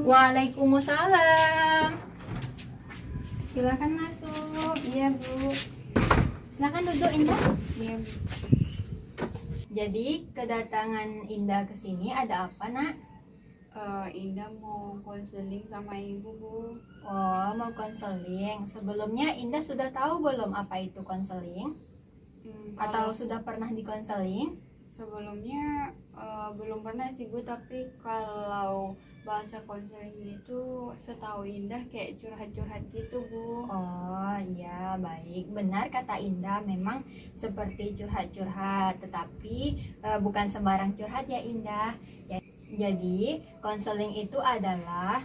Waalaikumsalam. Silakan masuk. Iya Bu. Silakan duduk Indah. Iya Bu. Jadi kedatangan Indah ke sini ada apa, Nak? Indah mau konseling sama Ibu Bu. Oh, mau konseling. Sebelumnya Indah sudah tahu belum apa itu konseling? Atau Kalau sudah pernah dikonseling? sebelumnya belum pernah sih Bu, tapi kalau bahasa konseling itu setahu Indah kayak curhat-curhat gitu Bu. Oh iya, baik. Benar kata Indah, memang seperti curhat-curhat, tetapi bukan sembarang curhat ya Indah. Jadi, konseling itu adalah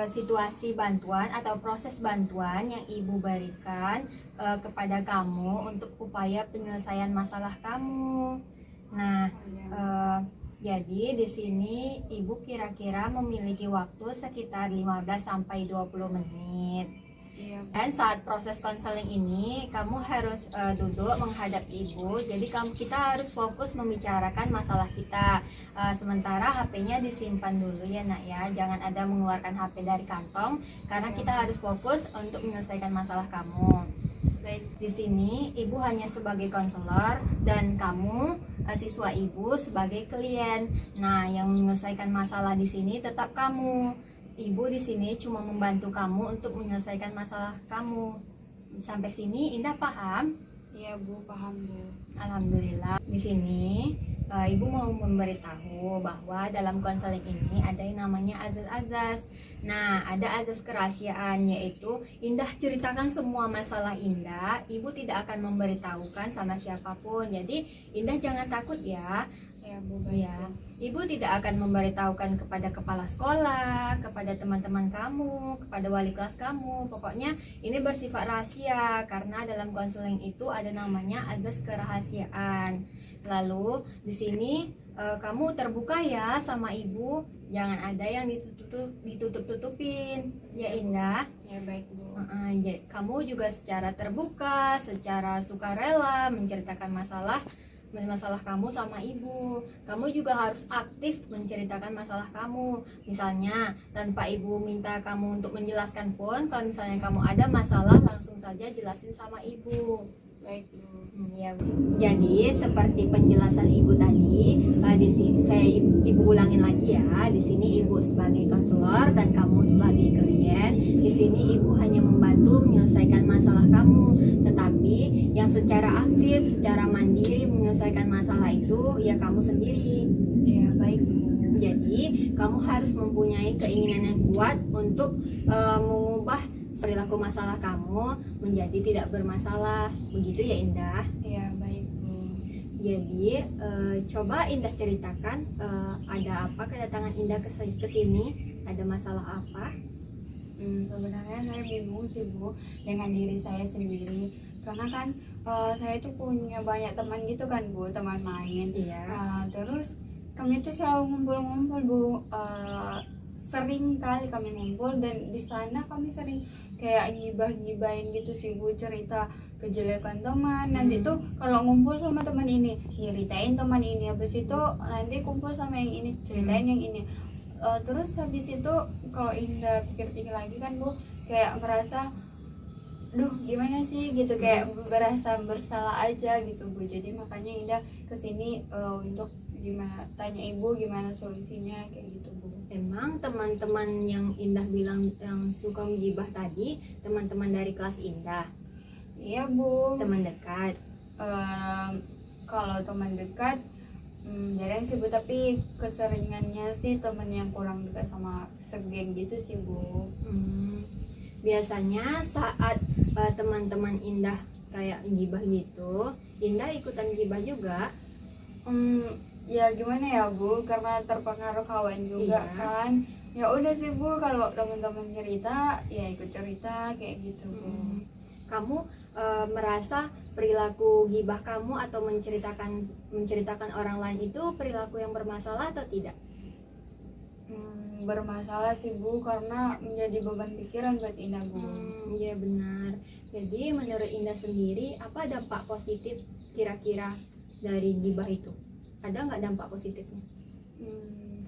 situasi bantuan atau proses bantuan yang ibu berikan kepada kamu untuk upaya penyelesaian masalah kamu. Nah, jadi di sini ibu kira-kira memiliki waktu sekitar 15 sampai 20 menit. Iya Bu. Dan saat proses konseling ini kamu harus duduk menghadap ibu. Jadi kita harus fokus membicarakan masalah kita. Sementara HP-nya disimpan dulu ya Nak ya. Jangan ada mengeluarkan HP dari kantong karena kita harus fokus untuk menyelesaikan masalah kamu. Baik. Di sini ibu hanya sebagai konselor dan kamu siswa ibu sebagai klien. Nah, yang menyelesaikan masalah di sini tetap kamu. Ibu di sini cuma membantu kamu untuk menyelesaikan masalah kamu. Sampai sini Indah paham? Iya Bu, paham Bu. Alhamdulillah. Di sini ibu mau memberitahu bahwa dalam konseling ini ada yang namanya azas-azas. Nah, ada azas kerahasiaan, yaitu Indah ceritakan semua masalah Indah. Ibu tidak akan memberitahukan sama siapapun. Jadi Indah jangan takut ya. Iya Bu, baik Ya, Bu. ibu tidak akan memberitahukan kepada kepala sekolah, kepada teman-teman kamu, kepada wali kelas kamu. Pokoknya ini bersifat rahasia karena dalam konseling itu ada namanya azas kerahasiaan. Lalu di sini kamu terbuka ya sama ibu, jangan ada yang ditutup-tutupin. Ya Indah. Ya baik Bu. Kamu juga secara terbuka, secara sukarela menceritakan masalah kamu sama ibu. Kamu juga harus aktif menceritakan masalah kamu. Misalnya tanpa ibu minta kamu untuk menjelaskan pun, kalau misalnya kamu ada masalah langsung saja jelasin sama ibu. Baik Bu. Ya, jadi seperti penjelasan ibu tadi, di sini ibu ulangin lagi ya. Di sini ibu sebagai konselor dan kamu sebagai klien. Di sini ibu hanya membantu menyelesaikan masalah kamu, tetapi yang secara aktif, secara mandiri menyelesaikan masalah itu ya kamu sendiri. Ya baik Bu. Jadi kamu harus mempunyai keinginan yang kuat untuk mengubah perilaku masalah kamu menjadi tidak bermasalah. Begitu ya Indah. Ya baik Bu. Jadi coba Indah ceritakan ada apa kedatangan Indah ke sini? Ada masalah apa? Sebenarnya saya bingung sih Bu dengan diri saya sendiri, karena kan saya itu punya banyak teman gitu kan Bu, teman main. Iya. Terus kami tuh selalu ngumpul-ngumpul Bu, sering kali kami ngumpul, dan di sana kami sering kayak ngibah-ngibahin gitu sih Bu, cerita kejelekan teman. Nanti tuh kalau ngumpul sama teman ini nyeritain teman ini, habis itu nanti kumpul sama yang ini ceritain yang ini. Terus habis itu kalau Indah pikir-pikir lagi kan Bu, kayak ngerasa duh gimana sih gitu, kayak berasa bersalah aja gitu Bu. Jadi makanya Indah kesini untuk tanya ibu gimana solusinya kayak gitu Bu. Emang teman-teman yang Indah bilang yang suka menggibah tadi, teman-teman dari kelas Indah, Iya Bu. teman dekat. Kalau teman dekat jarang sih Bu, tapi keseringannya sih teman yang kurang dekat sama segeng gitu sih Bu. Biasanya saat teman-teman Indah kayak gibah gitu, Indah ikutan gibah juga. Ya gimana ya Bu, karena terpengaruh kawan juga Iya. kan. Ya udah sih Bu, kalau teman-teman cerita ya ikut cerita kayak gitu Bu. Kamu merasa perilaku gibah kamu atau menceritakan orang lain itu perilaku yang bermasalah atau tidak? Bermasalah sih Bu, karena menjadi beban pikiran buat Indah Bu. Iya benar. Jadi menurut Indah sendiri, apa dampak positif kira-kira dari gibah itu? Ada nggak dampak positifnya?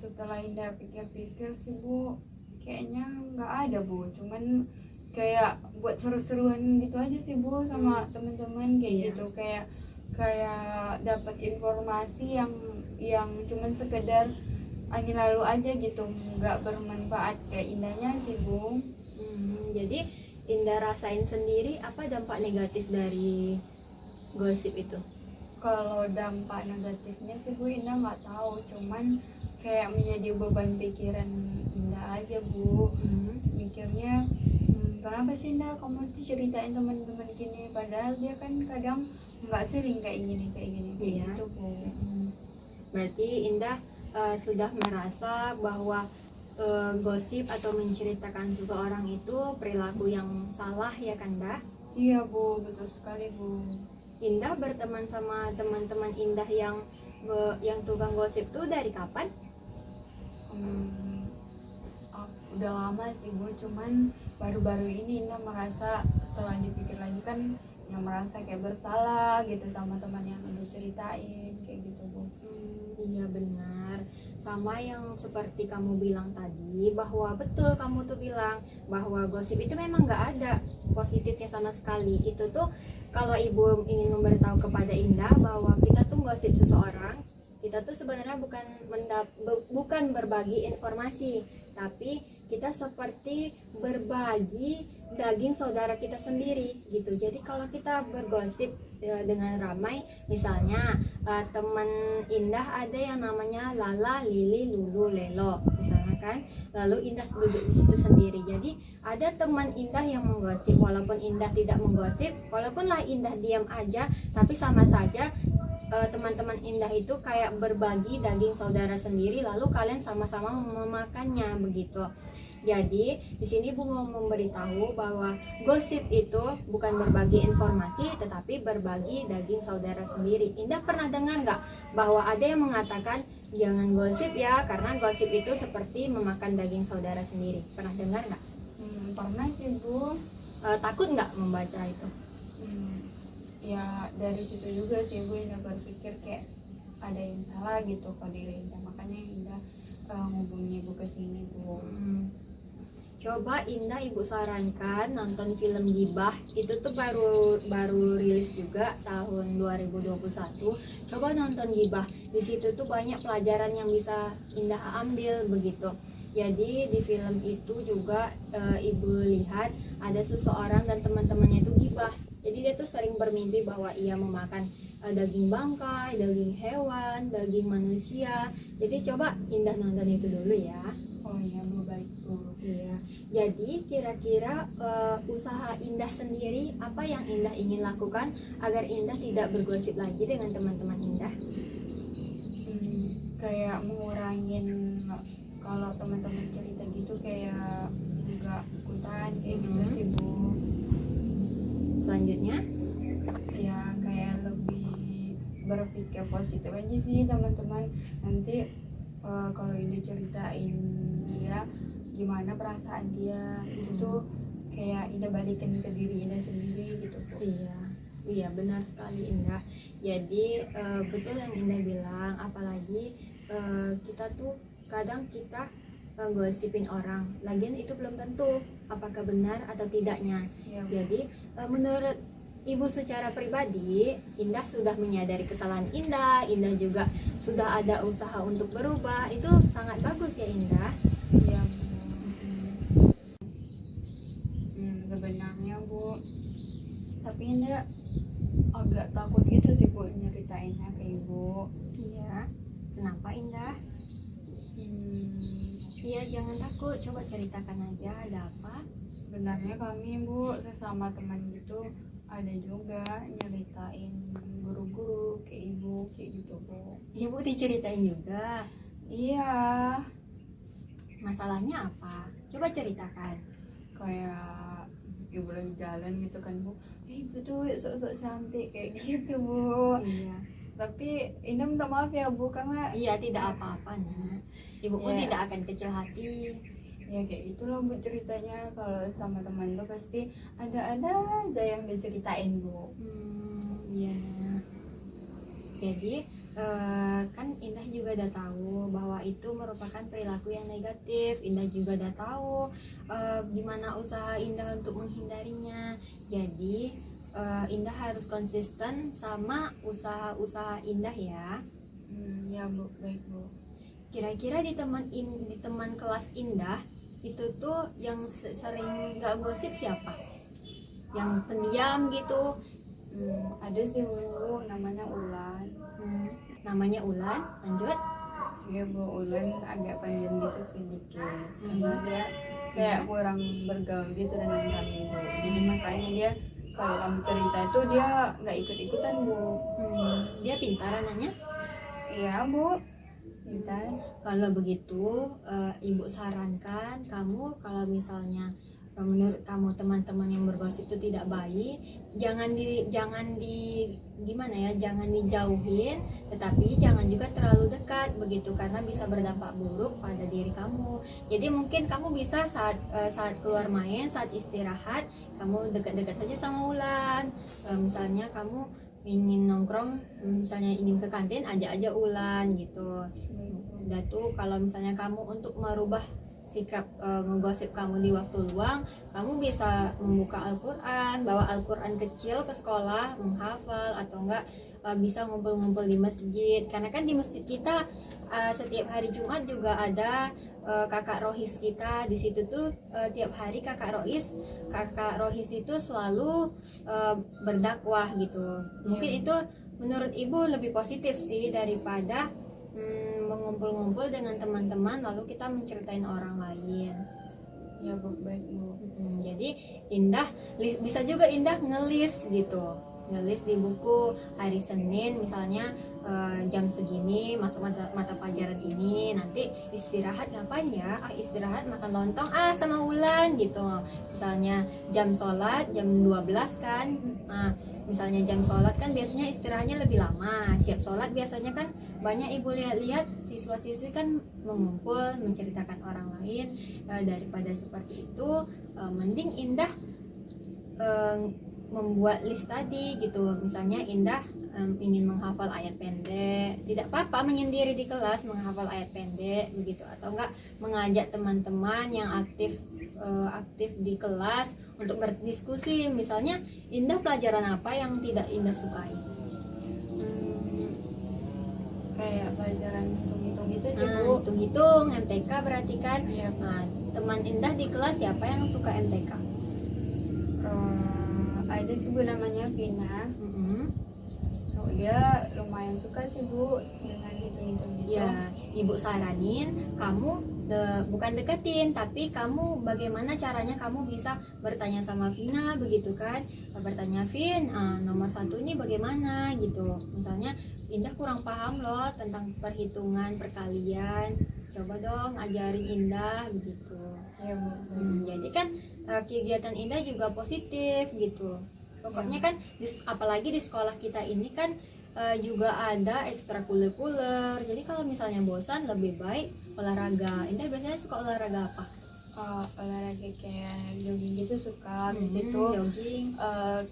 Setelah Indah pikir-pikir sih Bu, kayaknya nggak ada Bu, cuman kayak buat seru-seruan gitu aja sih Bu sama teman-teman kayak Iya. gitu, kayak dapat informasi yang cuman sekedar angin lalu aja gitu, nggak bermanfaat kayak indahnya sih Bu. Jadi Indah rasain sendiri apa dampak negatif dari gosip itu? Kalau dampak negatifnya sih Bu Indah nggak tahu, cuman kayak menjadi beban pikiran Indah aja Bu. Mikirnya kenapa sih Indah kamu tuh ceritain teman-teman gini, padahal dia kan kadang nggak sering kayak gini kayak Iya. gitu Bu. Berarti Indah sudah merasa bahwa gosip atau menceritakan seseorang itu perilaku yang salah ya kan Dah? Iya Bu, betul sekali Bu. Indah berteman sama teman-teman Indah yang tukang gosip tuh dari kapan? Udah lama sih Bu, cuman baru-baru ini Indah merasa setelah dipikir lagi kan yang merasa kayak bersalah gitu sama teman yang udah ceritain kayak gitu Bu. Iya benar, sama yang seperti kamu bilang tadi, bahwa betul kamu tuh bilang bahwa gosip itu memang gak ada positifnya sama sekali. Itu tuh kalau ibu ingin memberitahu kepada Indah bahwa kita tuh gosip seseorang, kita tuh sebenarnya bukan berbagi informasi, tapi kita seperti berbagi daging saudara kita sendiri gitu. Jadi kalau kita bergosip dengan ramai, misalnya teman Indah ada yang namanya Lala, Lili, Lulu, Lelo misalnya kan, lalu Indah duduk di situ sendiri. Jadi ada teman Indah yang menggosip, walaupun Indah tidak menggosip, walaupunlah Indah diam aja, tapi sama saja teman-teman Indah itu kayak berbagi daging saudara sendiri, lalu kalian sama-sama memakannya begitu. Jadi di sini Bu mau memberitahu bahwa gosip itu bukan berbagi informasi, tetapi berbagi daging saudara sendiri. Indah pernah dengar nggak bahwa ada yang mengatakan jangan gosip ya, karena gosip itu seperti memakan daging saudara sendiri? Pernah dengar nggak? Pernah sih Bu. Takut nggak membaca itu? Ya dari situ juga sih Bu Indah berpikir kayak ada yang salah gitu kalau diri Indah, makanya Indah ngubungi Ibu ke sini Bu. Coba Indah ibu sarankan nonton film Gibah, itu tuh baru rilis juga tahun 2021. Coba nonton Gibah, di situ tuh banyak pelajaran yang bisa Indah ambil begitu. Jadi di film itu juga ibu lihat ada seseorang dan teman-temannya itu gibah. Jadi dia tuh sering bermimpi bahwa ia memakan daging bangkai, daging hewan, daging manusia. Jadi coba Indah nonton itu dulu ya. Oh iya Bu, baik Bu. Iya. Jadi kira-kira usaha Indah sendiri apa yang Indah ingin lakukan agar Indah tidak bergosip lagi dengan teman-teman Indah? Kayak mengurangin kalau teman-teman cerita gitu, kayak nggak ikutan kayak gitu sih Bu. Selanjutnya? Ya kayak lebih berpikir positif aja sih teman-teman. Nanti kalau ini ceritain dia gimana perasaan dia, itu tuh kayak Indah balikin ke diri Indah sendiri gitu Bu. Iya benar sekali Indah. Jadi betul yang Indah bilang, apalagi kita tuh kadang kita gosipin orang, lagian itu belum tentu apakah benar atau tidaknya. Ya, Jadi menurut Ibu secara pribadi, Indah sudah menyadari kesalahan Indah juga sudah ada usaha untuk berubah, itu sangat bagus ya Indah. iya sebenarnya Bu, tapi Indah agak takut gitu sih Bu nyeritainnya ke Ibu. Iya, kenapa Indah? Iya jangan takut, coba ceritakan aja ada apa. Sebenarnya kami Bu sesama teman gitu ada juga nyeritain guru-guru ke Ibu kayak gitu Bu. Ibu diceritain juga. Iya, Masalahnya apa? Coba ceritakan. kayak Ibu lagi jalan gitu kan Bu, Ibu tuh sok-sok cantik kayak gitu Bu. Iya. Tapi Indah minta maaf ya Bu, karena Iya tidak apa-apa nah. Ibu pun Iya. tidak akan kecil hati. ya kayak gitulah Bu ceritanya. Kalau sama teman tuh pasti ada aja yang diceritain Bu. Iya. Jadi kan Indah juga udah tahu bahwa itu merupakan perilaku yang negatif. Indah juga udah tahu gimana usaha Indah untuk menghindarinya. Jadi Indah harus konsisten sama usaha-usaha Indah ya. Ya Bu, baik Bu. Kira-kira di teman kelas Indah itu tuh yang sering gak gosip siapa? Yang pendiam gitu. Ada sih Bu, namanya Ulan. Namanya Ulan. Lanjut. Ya Bu, Ulan agak pendiam gitu sedikit. Hmm. Karena dia kayak kurang bergaul gitu dengan kami Bu. Jadi makanya dia kalau kamu cerita itu dia nggak ikut-ikutan Bu. Dia pintar anaknya. Iya Bu, pintar. Kalau begitu, Ibu sarankan kamu kalau misalnya menurut kamu teman-teman yang bergosip itu tidak baik, jangan dijauhin, tetapi jangan juga terlalu dekat begitu karena bisa berdampak buruk pada diri kamu. Jadi mungkin kamu bisa saat keluar main, saat istirahat, kamu dekat-dekat saja sama Ulan. Misalnya kamu ingin nongkrong, misalnya ingin ke kantin, ajak aja Ulan gitu. Udah tuh, kalau misalnya kamu untuk merubah sikap ngegosip kamu di waktu luang, kamu bisa membuka Al-Quran, bawa Al-Quran kecil ke sekolah, menghafal, atau enggak bisa ngumpul-ngumpul di masjid. Karena kan di masjid kita setiap hari Jumat juga ada kakak rohis kita di situ tuh. Tiap hari kakak rohis itu selalu berdakwah gitu. Mungkin itu menurut Ibu lebih positif sih daripada mengumpul-ngumpul dengan teman-teman lalu kita menceritain orang lain. Ya Bu, baik Bu. Jadi Indah bisa juga Indah ngelis gitu, ngelis di buku hari Senin misalnya jam segini masuk mata pelajaran ini, nanti istirahat ngapain ya? Istirahat makan lontong sama Ulan gitu. Misalnya jam sholat jam 12 kan. Nah, misalnya jam sholat kan biasanya istirahatnya lebih lama. Siap sholat biasanya kan banyak Ibu lihat siswa-siswi kan mengumpul menceritakan orang lain. Daripada seperti itu, mending Indah membuat list tadi gitu. Misalnya Indah ingin menghafal ayat pendek, tidak apa-apa menyendiri di kelas menghafal ayat pendek begitu, atau enggak mengajak teman-teman yang aktif di kelas untuk berdiskusi. Misalnya Indah pelajaran apa yang tidak Indah sukai? Kayak pelajaran hitung-hitung gitu sih Bu. Hitung-hitung MTK berarti kan. Iya. Nah, teman Indah di kelas siapa yang suka MTK? Ada sih Bu, namanya Vina. Dia lumayan suka sih Bu dengan hitung-hitung gitu. Ya, Ibu saranin kamu bukan deketin, tapi kamu bagaimana caranya kamu bisa bertanya sama Vina begitu kan? Bertanya, Vin, nomor 1 ini bagaimana gitu. Misalnya Indah kurang paham loh tentang perhitungan perkalian, coba dong ajarin Indah begitu. Ya Bu. Jadi kan kegiatan Indah juga positif gitu. Pokoknya kan apalagi di sekolah kita ini kan juga ada ekstrakurikuler. Jadi kalau misalnya bosan lebih baik olahraga. Indah biasanya suka olahraga apa? Olahraga kayak jogging gitu suka. Di situ jogging.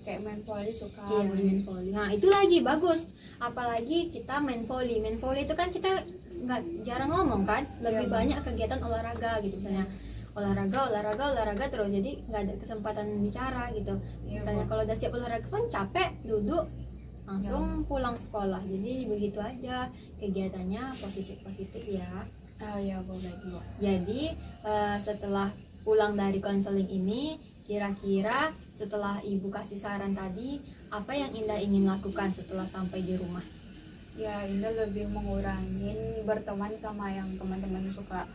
Kayak main volley suka. Iya, main volley. Nah, itu lagi bagus. Apalagi kita main volley. Main volley itu kan kita nggak jarang ngomong kan. Lebih banyak kegiatan olahraga gitu misalnya. Olahraga terus, jadi nggak ada kesempatan bicara gitu. Misalnya kalau udah siap olahraga pun capek, duduk langsung pulang sekolah. Jadi begitu aja kegiatannya, positif ya. Ya boleh Bu. Jadi setelah pulang dari konseling ini, kira-kira setelah Ibu kasih saran tadi, apa yang Indah ingin lakukan setelah sampai di rumah? Ya, Indah lebih mengurangin berteman sama yang teman-teman suka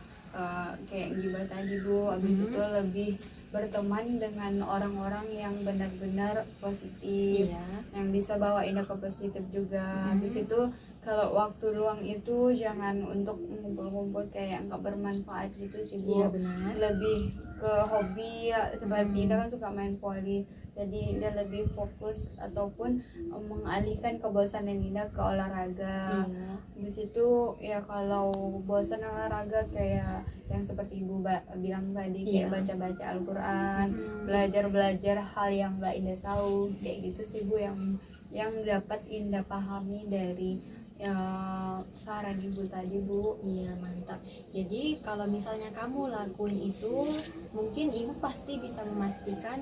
kayak gibah tadi Bu. Habis itu lebih berteman dengan orang-orang yang benar-benar positif, yang bisa bawa Indah ke positif juga. Habis itu kalau waktu luang itu jangan untuk ngumpul-ngumpul kayak nggak bermanfaat gitu sih Bu. Iya benar. Lebih ke hobi ya, seperti Indah kan suka main volley. Jadi Indah lebih fokus ataupun mengalihkan kebosanan Indah ke olahraga. Di situ ya kalau bosan olahraga kayak yang seperti Ibu bilang tadi, kayak baca-baca Al-Quran, belajar hal yang nggak Indah tahu, kayak gitu sih Bu yang dapat Indah pahami dari ya saran ibu tadi Bu. Iya, mantap. Jadi kalau misalnya kamu lakuin itu, mungkin ibu pasti bisa memastikan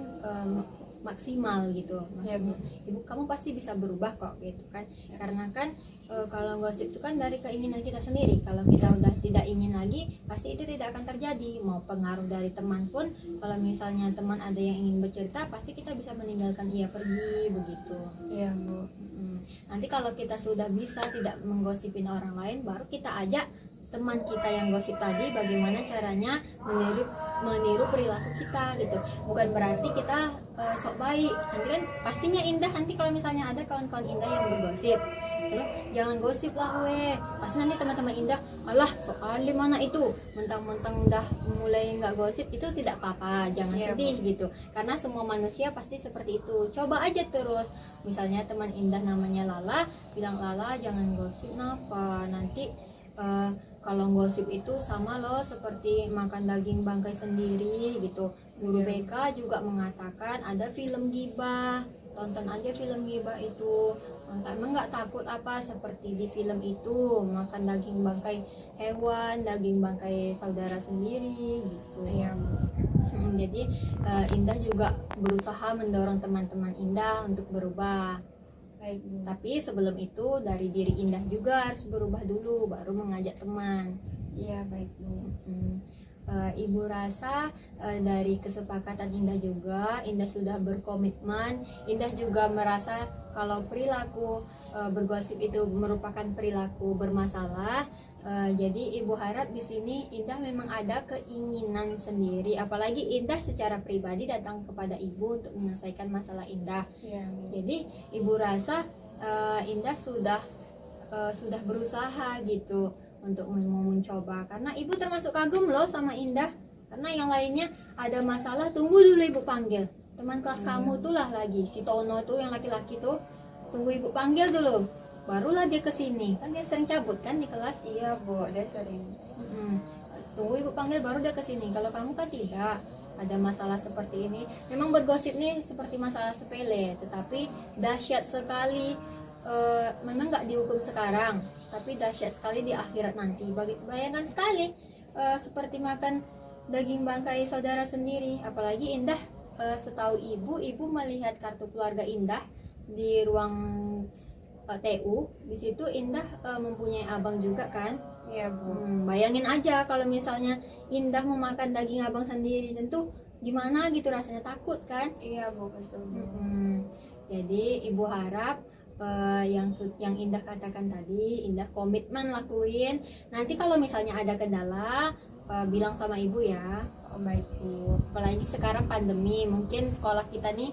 maksimal gitu. Iya, Maksudnya, ibu kamu pasti bisa berubah kok gitu kan. Karena kan kalau gosip itu kan dari keinginan kita sendiri. Kalau kita udah tidak ingin lagi, pasti itu tidak akan terjadi. Mau pengaruh dari teman pun, kalau misalnya teman ada yang ingin bercerita, pasti kita bisa meninggalkan ia pergi begitu. Iya Bu. Nanti kalau kita sudah bisa tidak menggosipin orang lain, baru kita ajak teman kita yang gosip tadi bagaimana caranya meniru perilaku kita gitu. Bukan berarti kita sok baik. Nanti kan pastinya indah nanti kalau misalnya ada kawan-kawan indah yang bergosip. Lalu, jangan gosip lah weh. Pasti nanti teman-teman indah, alah soal di mana itu, mentang-mentang udah mulai nggak gosip itu tidak apa-apa, jangan Iya, sedih gitu. Karena semua manusia pasti seperti itu. Coba aja terus. Misalnya teman indah namanya Lala, bilang Lala jangan gosip napa. Nanti kalau gosip itu sama loh seperti makan daging bangkai sendiri gitu. Guru Iya. BK juga mengatakan ada film gibah. Tonton aja film gibah itu. Emang nggak takut apa seperti di film itu makan daging bangkai hewan, daging bangkai saudara sendiri gitu. Iya Bu. Jadi Indah juga berusaha mendorong teman-teman Indah untuk berubah. Baik Bu. Tapi sebelum itu dari diri Indah juga harus berubah dulu, baru mengajak teman. Iya baik Bu. Ibu rasa dari kesepakatan Indah juga, Indah sudah berkomitmen. Indah juga merasa kalau perilaku bergosip itu merupakan perilaku bermasalah. Jadi ibu harap di sini Indah memang ada keinginan sendiri. Apalagi Indah secara pribadi datang kepada ibu untuk menyelesaikan masalah Indah. Iya Bu. Jadi ibu rasa Indah sudah berusaha gitu untuk mau mencoba, karena ibu termasuk kagum loh sama Indah. Karena yang lainnya ada masalah, tunggu dulu ibu panggil teman kelas kamu tuh lah, lagi si Tono tuh yang laki-laki tuh, tunggu ibu panggil dulu barulah dia kesini. Kan dia sering cabut kan di kelas. Iya Bu, dia sering. Tunggu ibu panggil baru dia kesini. Kalau kamu kan tidak ada masalah seperti ini. Memang bergosip nih seperti masalah sepele, tetapi dahsyat sekali. Memang nggak dihukum sekarang, tapi dahsyat sekali di akhirat nanti. Bayangkan sekali seperti makan daging bangkai saudara sendiri. Apalagi Indah setahu ibu melihat kartu keluarga Indah di ruang TU. Di situ Indah mempunyai abang juga kan. Iya Bu. Bayangin aja kalau misalnya Indah memakan daging abang sendiri, tentu gimana gitu rasanya, takut kan. Iya Bu, betul Bu. Jadi ibu harap yang Indah katakan tadi, Indah komitmen lakuin. Nanti kalau misalnya ada kendala, bilang sama ibu ya. Oh baik Bu. Apalagi sekarang pandemi, mungkin sekolah kita nih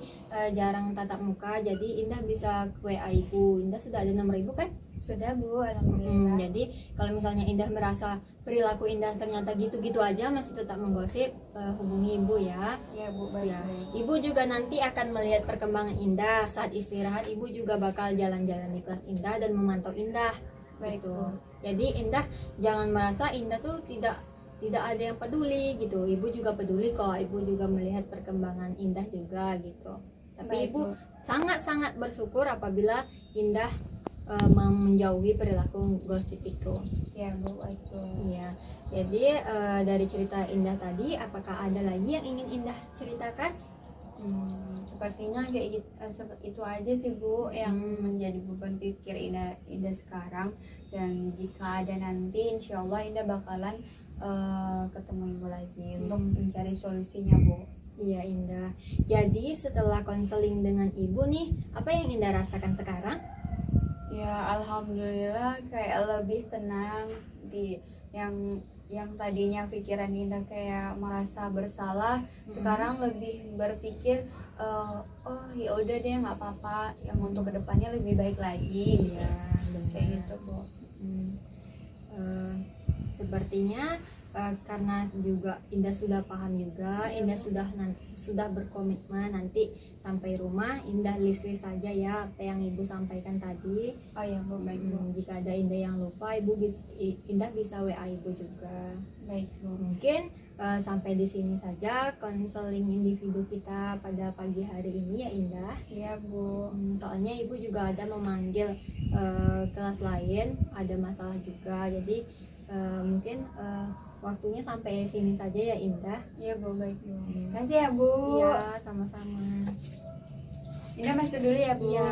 jarang tatap muka, jadi Indah bisa ke WA ibu. Indah sudah ada nomor ibu kan? Sudah Bu, alhamdulillah. Jadi kalau misalnya Indah merasa perilaku Indah ternyata gitu-gitu aja masih tetap menggosip, hubungi ibu ya. Iya Bu, baik Ya, Bu. ibu juga nanti akan melihat perkembangan Indah. Saat istirahat, ibu juga bakal jalan-jalan di kelas Indah dan memantau Indah. Baik, Gitu. Bu. Jadi Indah jangan merasa Indah tuh tidak ada yang peduli gitu. Ibu juga peduli kok. Ibu juga melihat perkembangan Indah juga gitu. Tapi Baik, ibu Bu. sangat-sangat bersyukur apabila Indah mau menjauhi perilaku gosip itu. Iya Bu, baik Bu. Ya, jadi dari cerita Indah tadi, apakah ada lagi yang ingin Indah ceritakan? Sepertinya kayak gitu, seperti itu aja sih Bu yang menjadi beban pikir Indah sekarang. Dan jika ada nanti, insya Allah Indah bakalan ketemu Ibu lagi untuk mencari solusinya Bu. Iya Indah. Jadi setelah konseling dengan ibu nih, apa yang Indah rasakan sekarang? Ya alhamdulillah kayak lebih tenang di yang tadinya pikiran Indah kayak merasa bersalah, sekarang lebih berpikir oh ya udah deh nggak apa-apa, yang untuk kedepannya lebih baik lagi. Iya, Kayak gitu Bu. Sepertinya karena juga Indah sudah paham juga, Indah sudah berkomitmen. Nanti sampai rumah Indah list-list saja ya apa yang ibu sampaikan tadi. Oh ya Bu, baik Bu. Jika ada Indah yang lupa, Indah bisa WA ibu juga. Baik Bu. Mungkin sampai di sini saja konseling individu kita pada pagi hari ini ya Indah. Iya Bu. Soalnya ibu juga ada memanggil kelas lain, ada masalah juga, jadi mungkin waktunya sampai sini saja ya Indah. Iya Bu, baik Bu. Terima kasih ya Bu. Iya, sama-sama. Indah masuk dulu ya Bu. Iya.